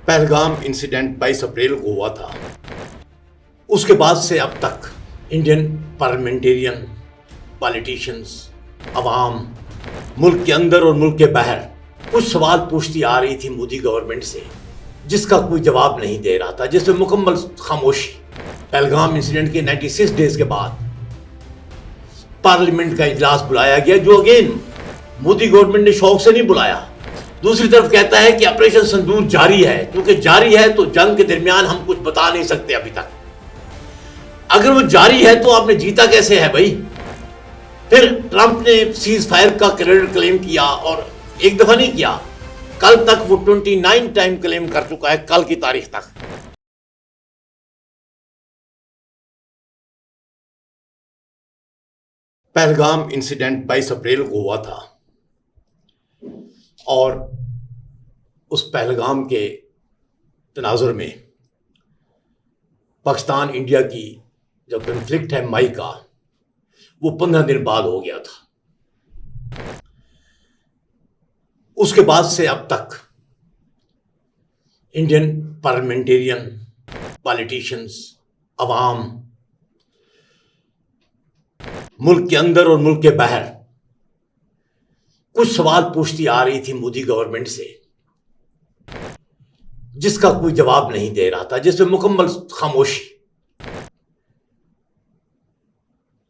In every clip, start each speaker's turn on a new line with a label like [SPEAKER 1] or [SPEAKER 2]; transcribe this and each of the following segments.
[SPEAKER 1] Pahalgam incident 22 अप्रैल को हुआ था। उसके बाद से अब तक इंडियन पार्लियामेंटेरियन, पॉलिटिशियंस, अवाम, मुल्क के अंदर और मुल्क के बाहर कुछ सवाल पूछती आ रही थी मोदी गवर्नमेंट से, जिसका कोई जवाब नहीं दे रहा था, जिसमें मुकम्मल खामोशी। पहलगाम इंसिडेंट के 96 डेज के बाद पार्लियामेंट का इजलास बुलाया गया, जो अगेन मोदी गवर्नमेंट ने शौक से नहीं बुलाया। दूसरी तरफ कहता है कि ऑपरेशन सिंदूर जारी है, क्योंकि जारी है तो जंग के दरमियान हम कुछ बता नहीं सकते अभी तक। अगर वो जारी है तो आपने जीता कैसे है भाई? फिर ट्रंप ने सीज फायर का क्रेडिट क्लेम किया, और एक दफा नहीं किया, कल तक वो 29 टाइम क्लेम कर चुका है, कल की तारीख तक। पहलगाम इंसिडेंट 22 अप्रैल को हुआ था, और उस पहलगाम के तनाजुर में पाकिस्तान इंडिया की जो कन्फ्लिक्ट है मई का, वो 15 दिन बाद हो गया था। उसके बाद से अब तक इंडियन पार्लियामेंटेरियन, पॉलिटिशियंस, अवाम, मुल्क के अंदर और मुल्क के बाहर कुछ सवाल पूछती आ रही थी मोदी गवर्नमेंट से, जिसका कोई जवाब नहीं दे रहा था, जिसमें मुकम्मल खामोशी।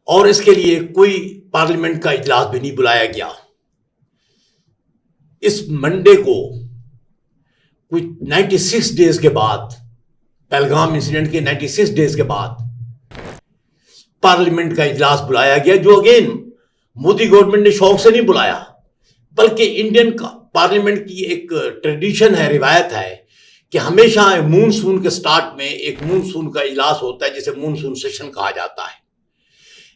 [SPEAKER 1] और इसके लिए कोई पार्लियामेंट का इजलास भी नहीं बुलाया गया। इस मंडे को कोई 96 डेज के बाद, पहलगाम इंसिडेंट के 96 डेज के बाद पार्लियामेंट का इजलास बुलाया गया, जो अगेन मोदी गवर्नमेंट ने शौक से नहीं बुलाया, बल्कि इंडियन पार्लियामेंट की एक ट्रेडिशन है, रिवायत है कि हमेशा मूनसून के स्टार्ट में एक मूनसून का इजलास होता है, जिसे मूनसून सेशन कहा जाता है।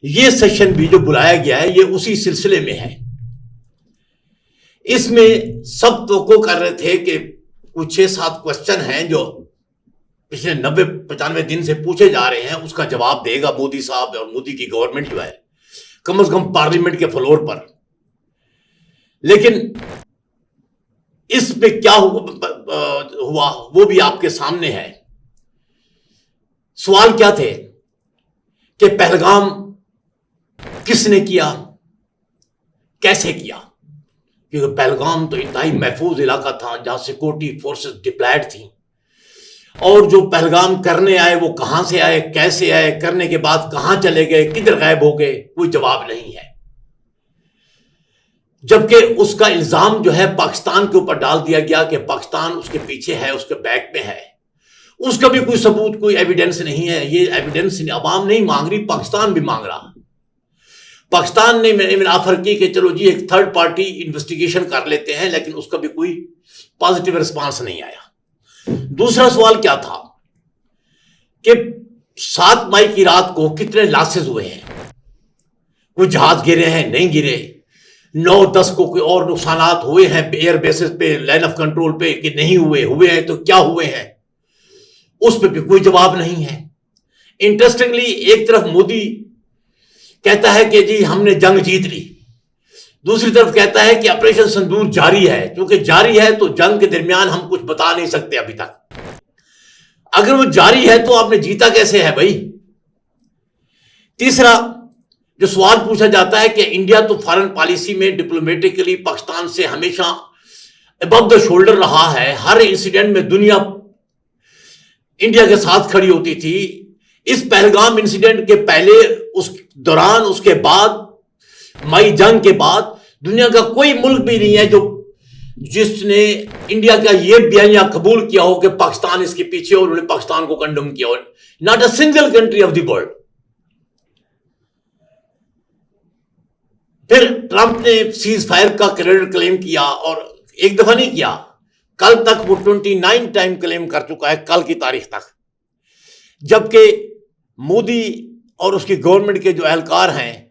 [SPEAKER 1] ये सेशन भी जो बुलाया गया है, ये उसी सिलसिले में है। इसमें सब तो कर रहे थे कि कुछ 6-7 क्वेश्चन हैं जो पिछले 90-95 दिन से पूछे जा रहे हैं, उसका जवाब देगा मोदी साहब और मोदी की गवर्नमेंट जो है, कम से कम पार्लियामेंट के फ्लोर पर। लेकिन इसमें क्या हुआ वो भी आपके सामने है। सवाल क्या थे कि पहलगाम किसने किया, कैसे किया? क्योंकि पहलगाम तो इंतहाई महफूज इलाका था, जहां सिक्योरिटी फोर्सेस डिप्लॉयड थी, और जो पहलगाम करने आए वो कहां से आए, कैसे आए, करने के बाद कहां चले गए, किधर गायब हो गए, कोई जवाब नहीं है। जबकि उसका इल्जाम जो है पाकिस्तान के ऊपर डाल दिया गया कि पाकिस्तान उसके पीछे है, उसके बैक में है। उसका भी कोई सबूत, कोई एविडेंस नहीं है। ये एविडेंस अवाम नहीं मांग रही, पाकिस्तान भी मांग रहा। पाकिस्तान ने ऑफर की कि चलो जी एक थर्ड पार्टी इन्वेस्टिगेशन कर लेते हैं, लेकिन उसका भी कोई पॉजिटिव रिस्पांस नहीं आया। दूसरा सवाल क्या था कि 7 मई की रात को कितने लॉसेस हुए हैं? कोई जहाज गिरे हैं, नहीं गिरे? 9-10 को कोई और नुकसानात हुए हैं एयर बेसिस पे, लाइन ऑफ कंट्रोल पे, कि नहीं हुए? हुए हैं तो क्या हुए हैं? उस पर भी कोई जवाब नहीं है। इंटरेस्टिंगली, एक तरफ मोदी कहता है कि जी हमने जंग जीत ली, दूसरी तरफ कहता है कि ऑपरेशन सिंदूर जारी है, क्योंकि जारी है तो जंग के दरमियान हम कुछ बता नहीं सकते अभी तक। अगर वो जारी है तो आपने जीता कैसे है भाई? तीसरा जो सवाल पूछा जाता है कि इंडिया तो फॉरेन पॉलिसी में डिप्लोमेटिकली पाकिस्तान से हमेशा अबव द शोल्डर रहा है, हर इंसिडेंट में दुनिया इंडिया के साथ खड़ी होती थी। इस पहलगाम इंसिडेंट के पहले, उस दौरान, उसके बाद, मई जंग के बाद दुनिया का कोई मुल्क भी नहीं है जिसने इंडिया का यह बयानिया कबूल किया हो कि पाकिस्तान इसके पीछे, और उन्होंने पाकिस्तान को कंडम किया हो। Not a single country of the world. फिर ट्रंप ने सीज फायर का क्रेडिट क्लेम किया, और एक दफा नहीं किया, कल तक वो 29 टाइम क्लेम कर चुका है, कल की तारीख तक। जबकि मोदी और उसकी गवर्नमेंट के जो एहलकार हैं,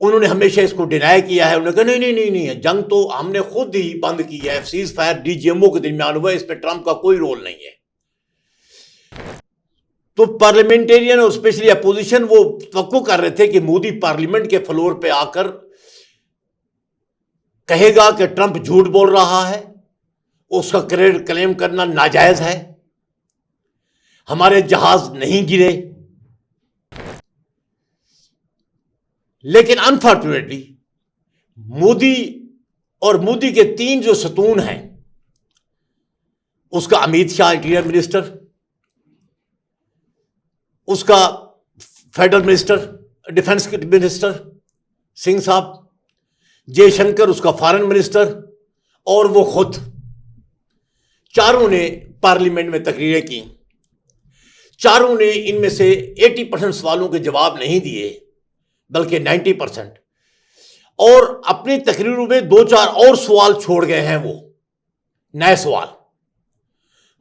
[SPEAKER 1] उन्होंने हमेशा इसको डिनाई किया है। उन्होंने कहा नहीं है, जंग तो हमने खुद ही बंद की है, सीज फायर डीजीएमओ के दरमियान हुआ है, इसमें ट्रंप का कोई रोल नहीं है। तो पार्लियामेंटेरियन और स्पेशली अपोजिशन वो तवक्को कर रहे थे कि मोदी पार्लियामेंट के फ्लोर पे आकर कहेगा कि ट्रंप झूठ बोल रहा है, उसका क्रेडिट क्लेम करना नाजायज है। हमारे जहाज नहीं गिरे, लेकिन अनफॉर्चुनेटली मोदी और मोदी के तीन जो सतून हैं, उसका अमित शाह इंटीरियर मिनिस्टर, उसका federal minister defence minister Singh साहब, जयशंकर उसका फॉरेन मिनिस्टर, और वो खुद, चारों ने पार्लियामेंट में तकरीरें की। चारों ने इनमें से 80% सवालों के जवाब नहीं दिए, बल्कि 90%, और अपनी तकरीरों में 2-4 और सवाल छोड़ गए हैं, वो नए सवाल।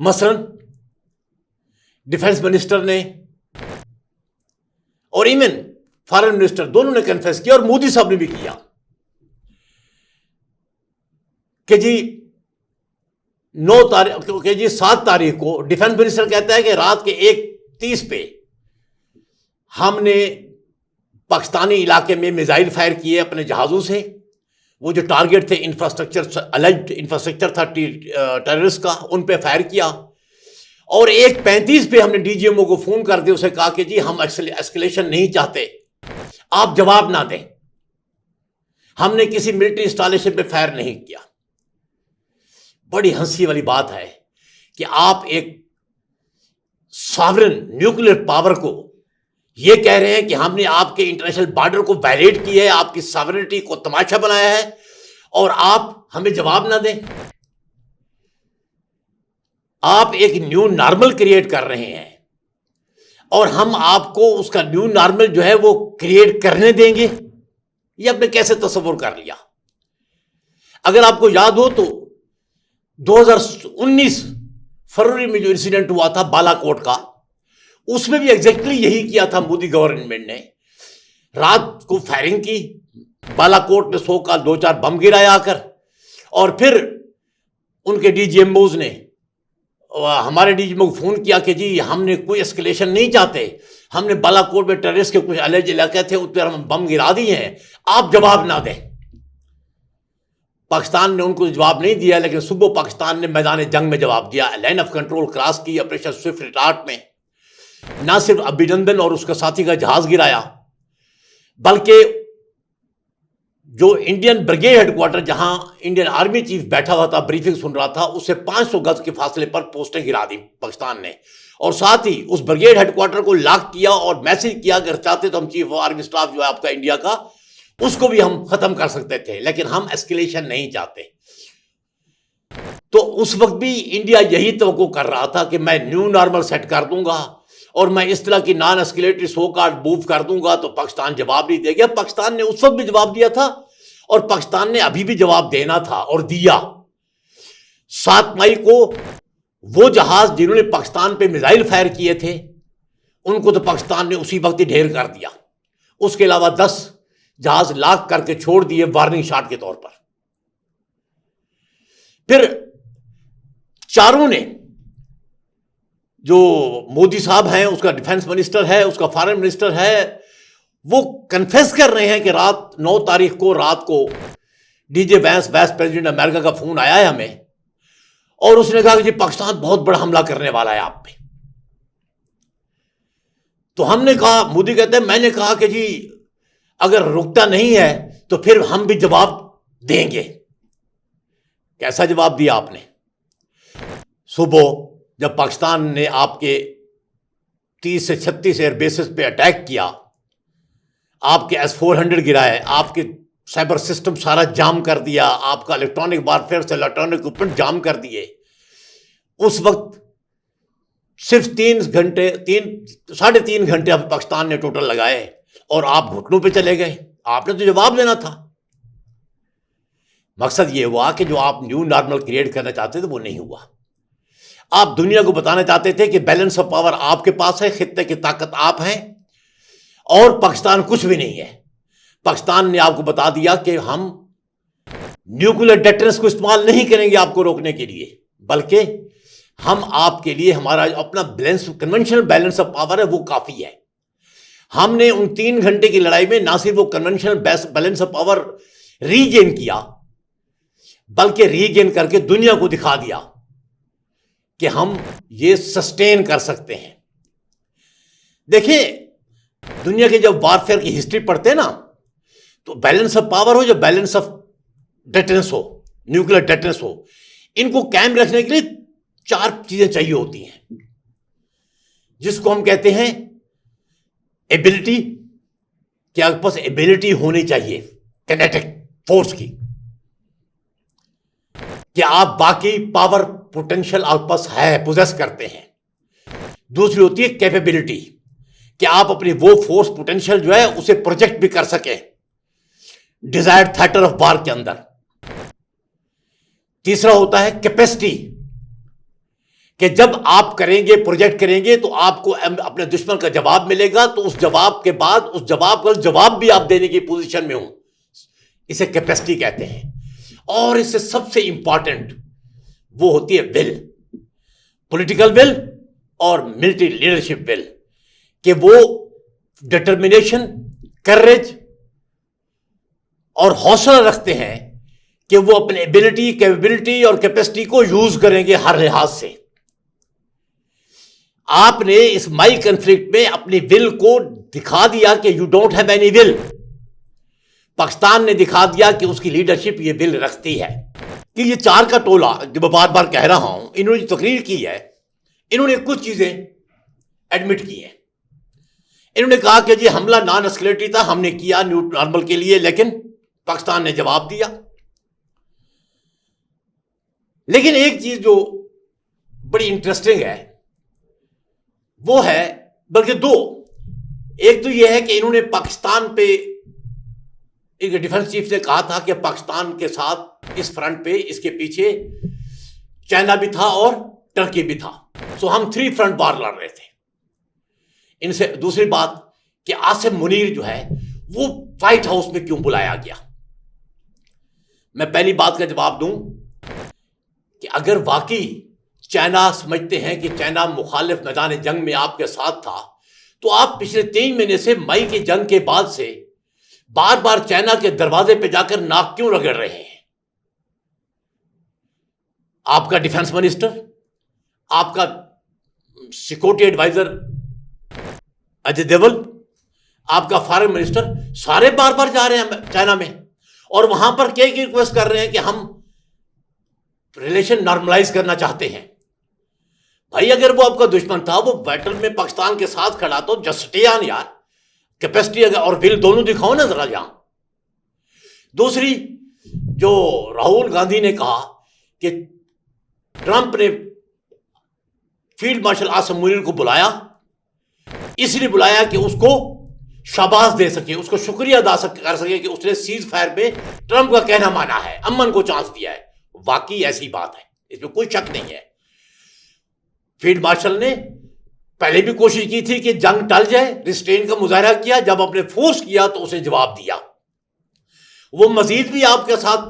[SPEAKER 1] मसलन डिफेंस मिनिस्टर ने और इवन फॉरेन मिनिस्टर दोनों ने कन्फेस किया, और मोदी साहब ने भी किया कि जी 7 तारीख को डिफेंस मिनिस्टर कहता है कि रात के 1:30 पे हमने पाकिस्तानी इलाके में मिसाइल फायर किए अपने जहाज़ों से। वो जो टारगेट थे इंफ्रास्ट्रक्चर, अलेज्ड इंफ्रास्ट्रक्चर था टेररिस्ट का, उन पे फायर किया। और 1:35 पे हमने डीजीएमओ को फोन कर दिया, उसे कहा कि जी हम एस्केलेशन नहीं चाहते, आप जवाब ना दें। हमने किसी मिलिट्री इंस्टॉलेशन पे फायर नहीं किया। बड़ी हंसी वाली बात है कि आप एक सॉवरेन न्यूक्लियर पावर को ये कह रहे हैं कि हमने आपके इंटरनेशनल बॉर्डर को वायलेट किया है, आपकी सॉवरेनिटी को तमाशा बनाया है, और आप हमें जवाब ना दें। आप एक न्यू नॉर्मल क्रिएट कर रहे हैं, और हम आपको उसका न्यू नॉर्मल जो है वो क्रिएट करने देंगे? ये आपने कैसे तस्वीर कर लिया? अगर आपको याद हो तो 2019 फरवरी में जो इंसिडेंट हुआ था बालाकोट का, उसमें भी एग्जैक्टली यही किया था मोदी गवर्नमेंट ने। रात को फायरिंग की, बालाकोट में 100 का 2-4 बम गिराया आकर, और फिर उनके डीजीएमओज ने हमारे डीजीएमओ को फोन किया कि जी हमने कोई एस्केलेशन नहीं चाहते, हमने बालाकोट में टेररिस्ट के कुछ अलग इलाके थे, उस पर हम बम गिरा दिए हैं, आप जवाब ना दें। पाकिस्तान ने उनको जवाब नहीं दिया, लेकिन सुबह पाकिस्तान ने मैदान जंग में जवाब दिया, लाइन ऑफ कंट्रोल क्रॉस की, ऑपरेशन स्विफ्ट रिटार्ट में ना सिर्फ अभिनंदन और उसका साथी का जहाज गिराया, बल्कि जो इंडियन ब्रिगेड हेडक्वार्टर जहां इंडियन आर्मी चीफ बैठा हुआ था, ब्रीफिंग सुन रहा था, उससे 500 गज के फासले पर पोस्टें गिरा दी पाकिस्तान ने, और साथ ही उस ब्रिगेड हेडक्वार्टर को लॉक किया और मैसेज किया, अगर चाहते तो हम चीफ ऑफ आर्मी स्टाफ जो है आपका इंडिया का, उसको भी हम खत्म कर सकते थे, लेकिन हम एस्केलेशन नहीं चाहते। तो उस वक्त भी इंडिया यही तवक्को कर रहा था कि मैं न्यू नॉर्मल सेट कर दूंगा और मैं इस तरह की नॉन एस्केलेटरी सो कार्ड मूव कर दूंगा, तो पाकिस्तान जवाब नहीं देगा। पाकिस्तान ने उस वक्त भी जवाब दिया था, और पाकिस्तान ने अभी भी जवाब देना था और दिया। 7 मई को वो जहाज जिन्होंने पाकिस्तान पे मिसाइल फायर किए थे, उनको तो पाकिस्तान ने उसी वक्त ही ढेर कर दिया। उसके अलावा 10 जहाज लॉक करके छोड़ दिए वार्निंग शॉट के तौर पर। फिर चारों ने, जो मोदी साहब हैं, उसका डिफेंस मिनिस्टर है, उसका फॉरेन मिनिस्टर है, वो कन्फेस कर रहे हैं कि रात 9 तारीख को रात को डीजे वैंस, वाइस प्रेसिडेंट अमेरिका का फोन आया है हमें, और उसने कहा कि जी पाकिस्तान बहुत बड़ा हमला करने वाला है आप पे। तो हमने कहा, मोदी कहते हैं, मैंने कहा कि जी अगर रुकता नहीं है तो फिर हम भी जवाब देंगे। कैसा जवाब दिया आपने? सुबह जब पाकिस्तान ने आपके 30 से 36 एयर बेसिस पे अटैक किया, आपके S-400 गिराए, आपके साइबर सिस्टम सारा जाम कर दिया, आपका इलेक्ट्रॉनिक वारफेयर से इलेक्ट्रॉनिक इक्विपमेंट जाम कर दिए, उस वक्त सिर्फ 3.5 घंटे पाकिस्तान ने टोटल लगाए, और आप घुटनों पे चले गए। आपने तो जवाब देना था। मकसद ये हुआ कि जो आप न्यू नॉर्मल क्रिएट करना चाहते थे वो नहीं हुआ। आप दुनिया को बताना चाहते थे कि बैलेंस ऑफ पावर आपके पास है, खित्ते की ताकत आप हैं, और पाकिस्तान कुछ भी नहीं है। पाकिस्तान ने आपको बता दिया कि हम न्यूक्लियर डेटरेंस को इस्तेमाल नहीं करेंगे आपको रोकने के लिए, बल्कि हम आपके लिए हमारा अपना balance, conventional balance of power है, वो काफी है। हमने उन 3 घंटे की लड़ाई में ना सिर्फ वो conventional balance of power regain किया, बल्कि रीगेन करके दुनिया को दिखा दिया कि हम ये सस्टेन कर सकते हैं। देखिए, दुनिया के जब वॉरफेयर की हिस्ट्री पढ़ते हैं ना, तो बैलेंस ऑफ पावर हो या बैलेंस ऑफ डेटरेंस हो, न्यूक्लियर डेटरेंस हो, इनको कायम रखने के लिए 4 चीजें चाहिए होती हैं, जिसको हम कहते हैं एबिलिटी, कि आपके पास एबिलिटी होनी चाहिए किनेटिक फोर्स की, कि आप बाकी पावर पोटेंशियल आपके पास है, पोजेस करते हैं। दूसरी होती है कैपेबिलिटी, कि आप अपनी वो फोर्स पोटेंशियल जो है उसे प्रोजेक्ट भी कर सके डिजायर्ड थिएटर ऑफ वार के अंदर। तीसरा होता है कैपेसिटी, कि जब आप करेंगे, प्रोजेक्ट करेंगे, तो आपको अपने दुश्मन का जवाब मिलेगा, तो उस जवाब के बाद उस जवाब का जवाब भी आप देने की पोजीशन में हो, इसे कैपेसिटी कहते हैं। और इससे सबसे इंपॉर्टेंट वो होती है विल, पॉलिटिकल विल और मिलिट्री लीडरशिप विल, कि वो डिटर्मिनेशन, करेज और हौसला रखते हैं कि वो अपने एबिलिटी, कैपेबिलिटी और कैपेसिटी को यूज करेंगे हर लिहाज से। आपने इस माई कन्फ्लिक्ट में अपनी विल को दिखा दिया कि you don't have any will. Pakistan ने दिखा दिया कि उसकी लीडरशिप ये विल रखती है। कि ये 4 का टोला, जो मैं बार बार कह रहा हूं, इन्होंने जो तकरीर की है, इन्होंने कुछ चीजें एडमिट की हैं। इन्होंने कहा कि जी हमला नॉन एस्केलेटरी था, हमने किया नॉर्मल के लिए, लेकिन पाकिस्तान ने जवाब दिया। लेकिन एक चीज जो बड़ी इंटरेस्टिंग है वो है, बल्कि 2, एक तो यह है कि इन्होंने पाकिस्तान पे, एक डिफेंस चीफ ने कहा था कि पाकिस्तान के साथ इस फ्रंट पे, इसके पीछे चाइना भी था और टर्की भी था, सो हम 3 फ्रंट वार लड़ रहे थे इनसे। दूसरी बात कि आसिम मुनीर जो है वो व्हाइट हाउस में क्यों बुलाया गया। मैं पहली बात का जवाब दूं कि अगर वाकई चाइना समझते हैं कि चाइना मुखालिफ मैदान जंग में आपके साथ था, तो आप पिछले 3 महीने से मई की जंग के बाद से बार बार चाइना के दरवाजे पे जाकर नाक क्यों रगड़ रहे हैं। आपका डिफेंस मिनिस्टर, आपका सिक्योरिटी एडवाइजर अजय देवल, आपका फॉरेन मिनिस्टर, सारे बार बार जा रहे हैं चाइना में और वहां पर क्या रिक्वेस्ट कर रहे हैं कि हम रिलेशन नॉर्मलाइज करना चाहते हैं। भाई अगर वो आपका दुश्मन था, वो बैटल में पाकिस्तान के साथ खड़ा, तो जस्ट यार कैपेसिटी और विल दोनों दिखाओ ना जरा यहां। दूसरी, जो राहुल गांधी ने कहा कि ट्रंप ने फील्ड मार्शल आसिम मुनीर को बुलाया, इसलिए बुलाया कि उसको शाबाश दे सके, उसको शुक्रिया अदा कर सके कि उसने सीज फायर में ट्रंप का कहना माना है, अमन को चांस दिया है। वाकई ऐसी बात है, इसमें कोई शक नहीं है। फील्ड मार्शल ने पहले भी कोशिश की थी कि जंग टल जाए, रिस्ट्रेन का मुजाहरा किया, जब आपने फोर्स किया तो उसे जवाब दिया। वो मजीद भी आपके साथ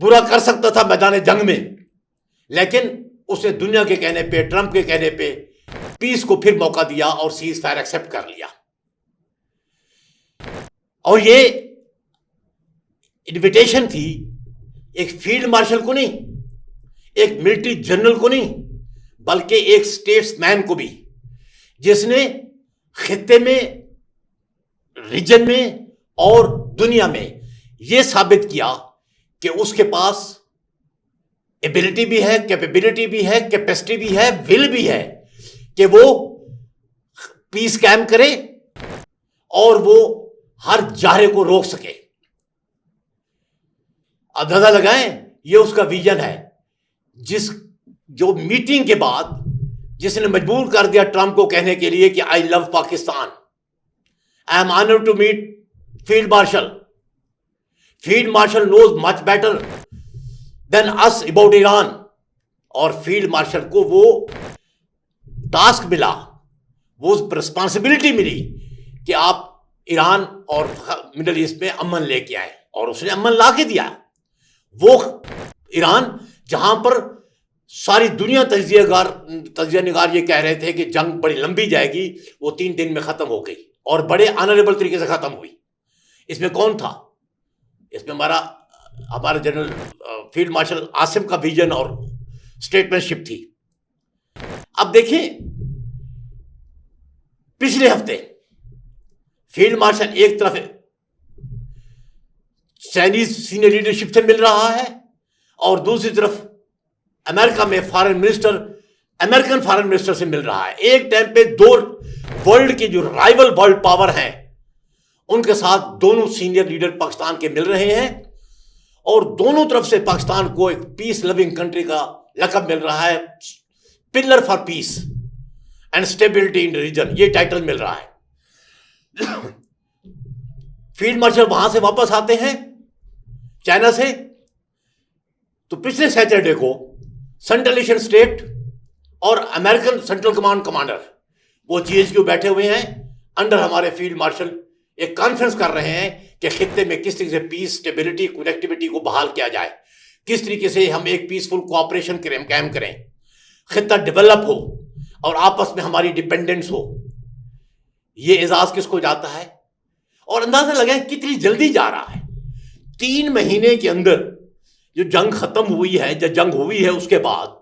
[SPEAKER 1] बुरा कर सकता था मैदान जंग में, लेकिन उसने दुनिया के कहने पे, ट्रंप के कहने पे पीस को फिर मौका दिया और सीज फायर एक्सेप्ट कर लिया। और ये इन्विटेशन थी एक फील्ड मार्शल को नहीं, एक मिलिट्री जनरल को नहीं, बल्कि एक स्टेट्समैन को भी, जिसने खित्ते में, रीजन में और दुनिया में यह साबित किया कि उसके पास एबिलिटी भी है, कैपेबिलिटी भी है, कैपेसिटी भी है, विल भी है कि वो पीस कैम्प करे और वो हर जारे को रोक सके। अंदाजा लगाएं, ये उसका विजन है, जो मीटिंग के बाद जिसने मजबूर कर दिया ट्रंप को कहने के लिए कि I love Pakistan, I am honoured to meet field marshal, field marshal knows much better than us about Iran. और फील्ड मार्शल को वो टास्क मिला, वो रिस्पॉन्सिबिलिटी मिली कि आप ईरान और मिडल ईस्ट में अमन लेके आए, और उसने अमन ला के दिया। वो ईरान जहां पर सारी दुनिया तजिया निगार ये कह रहे थे कि जंग बड़ी लंबी जाएगी, वो 3 दिन में खत्म हो गई और बड़े ऑनरेबल तरीके से खत्म हुई। इसमें कौन था? इसमें हमारा जनरल फील्ड मार्शल आसिम का विजन और स्टेटमेंटशिप थी। अब देखिए, पिछले हफ्ते फील्ड मार्शल एक तरफ चाइनीज सीनियर लीडरशिप से मिल रहा है और दूसरी तरफ अमेरिका में अमेरिकन फॉरेन मिनिस्टर से मिल रहा है। एक टाइम पे दो वर्ल्ड के जो राइवल वर्ल्ड पावर हैं उनके साथ दोनों सीनियर लीडर पाकिस्तान के मिल रहे हैं और दोनों तरफ से पाकिस्तान को एक पीस लविंग कंट्री का लक़ब मिल रहा है, pillar for peace and stability in region, ये टाइटल मिल रहा है। फील्ड मार्शल वहां से वापस आते हैं चाइना से, तो पिछले सैटरडे को सेंट्रल एशियन स्टेट और अमेरिकन सेंट्रल कमांड कमांडर वो GHQ बैठे हुए हैं अंडर हमारे फील्ड मार्शल, एक कॉन्फ्रेंस कर रहे हैं कि खित्ते में किस तरीके से पीस, स्टेबिलिटी, कनेक्टिविटी को बहाल किया जाए, किस तरीके से हम एक पीसफुल कोऑपरेशन कायम करें, खित्ता डेवलप हो और आपस में हमारी डिपेंडेंस हो। ये एजाज किसको जाता है और अंदाजा लगाएं कितनी जल्दी जा रहा है। 3 महीने के अंदर जो जंग खत्म हुई है, जो जंग हुई है उसके बाद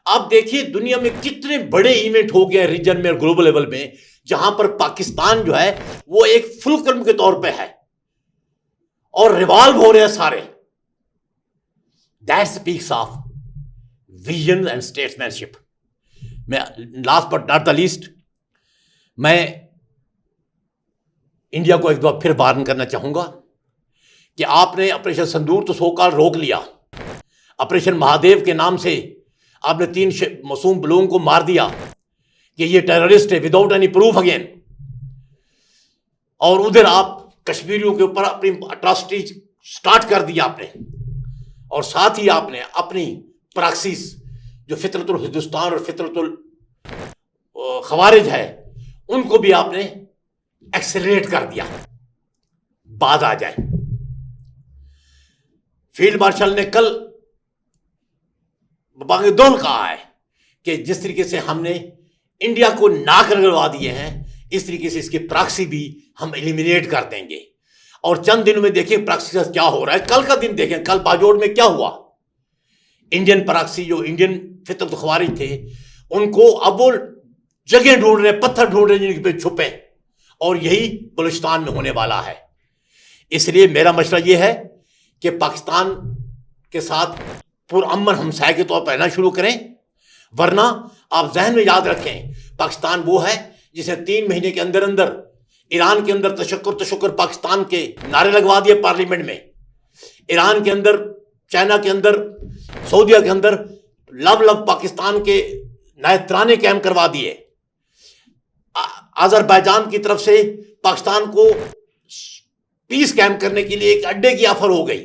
[SPEAKER 1] आप देखिए दुनिया में कितने बड़े इवेंट हो गए रीजन में और ग्लोबल लेवल में, जहां पर पाकिस्तान जो है वो एक फुलक्रम के तौर पे है और रिवॉल्व हो रहे हैं सारे। That speaks of vision and statesmanship. मैं last but not the least, मैं इंडिया को एक बार फिर वार्न करना चाहूंगा कि आपने ऑपरेशन सिंदूर तो सोकाल रोक लिया, ऑपरेशन महादेव के नाम से आपने 3 मासूम लोगों को मार दिया कि ये टेररिस्ट है विदाउट एनी प्रूफ अगेन, और उधर आप कश्मीरियों के ऊपर अपनी अट्रॉसिटी स्टार्ट कर दिया आपने, और साथ ही आपने अपनी प्रैक्टिस जो फितरतुल हिंदुस्तान और फितरतुल खवारिज है उनको भी आपने एक्सेलरेट कर दिया। बात आ जाए, फील्ड मार्शल ने कल बागदौल कहा है कि जिस तरीके से हमने इंडिया को नाक रगड़वा दिए हैं, इस तरीके से इसकी प्रॉक्सी भी हम एलिमिनेट कर देंगे। और चंद दिनों में देखिए प्रॉक्सी का क्या हो रहा है। कल का दिन देखें, कल बाजोड़ में क्या हुआ। इंडियन प्रॉक्सी जो इंडियन फितरत खवारिज थे उनको अब वो जगह ढूंढ रहे, पत्थर ढूंढ रहे जिनके पे छुपे, और यही बलूचिस्तान में होने वाला है। इसलिए मेरा मशवरा यह है कि पाकिस्तान के साथ पुरअमन हमसाये के तौर पर रहना शुरू करें, वरना आप जहन में याद रखें पाकिस्तान वो है जिसे 3 महीने के अंदर अंदर ईरान के अंदर तशक्कुर पाकिस्तान के नारे लगवा दिए पार्लियामेंट में, ईरान के अंदर, चाइना के अंदर, सऊदीया के अंदर लव पाकिस्तान के नए तराने कायम करवा दिए। अजरबैजान की तरफ से पाकिस्तान को पीस कायम करने के लिए एक अड्डे की ऑफर हो गई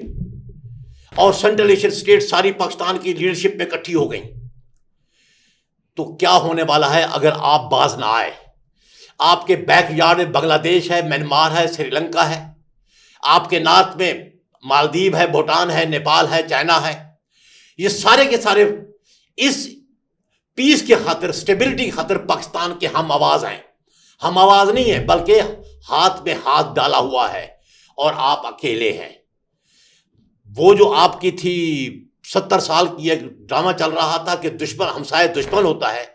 [SPEAKER 1] और सेंट्रल एशियन स्टेट सारी पाकिस्तान की लीडरशिप में इकट्ठी हो गई। तो क्या होने वाला है अगर आप बाज ना आए? आपके बैकयार्ड में बांग्लादेश है, म्यांमार है, श्रीलंका है, आपके नॉर्थ में मालदीव है, भूटान है, नेपाल है, चाइना है। ये सारे के सारे इस पीस के खातिर, स्टेबिलिटी की खातिर पाकिस्तान के हम आवाज हैं। हम आवाज नहीं है बल्कि हाथ में हाथ डाला हुआ है और आप अकेले हैं। वो जो आपकी थी 70 साल की एक ड्रामा चल रहा था कि दुश्मन हमसाये दुश्मन होता है,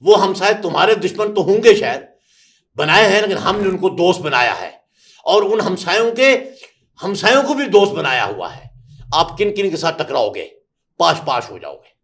[SPEAKER 1] वो हमसाये तुम्हारे दुश्मन तो होंगे शायद, बनाए हैं, लेकिन हमने उनको दोस्त बनाया है और उन हमसायों को भी दोस्त बनाया हुआ है। आप किन किन के साथ टकराओगे? पाश पाश हो जाओगे।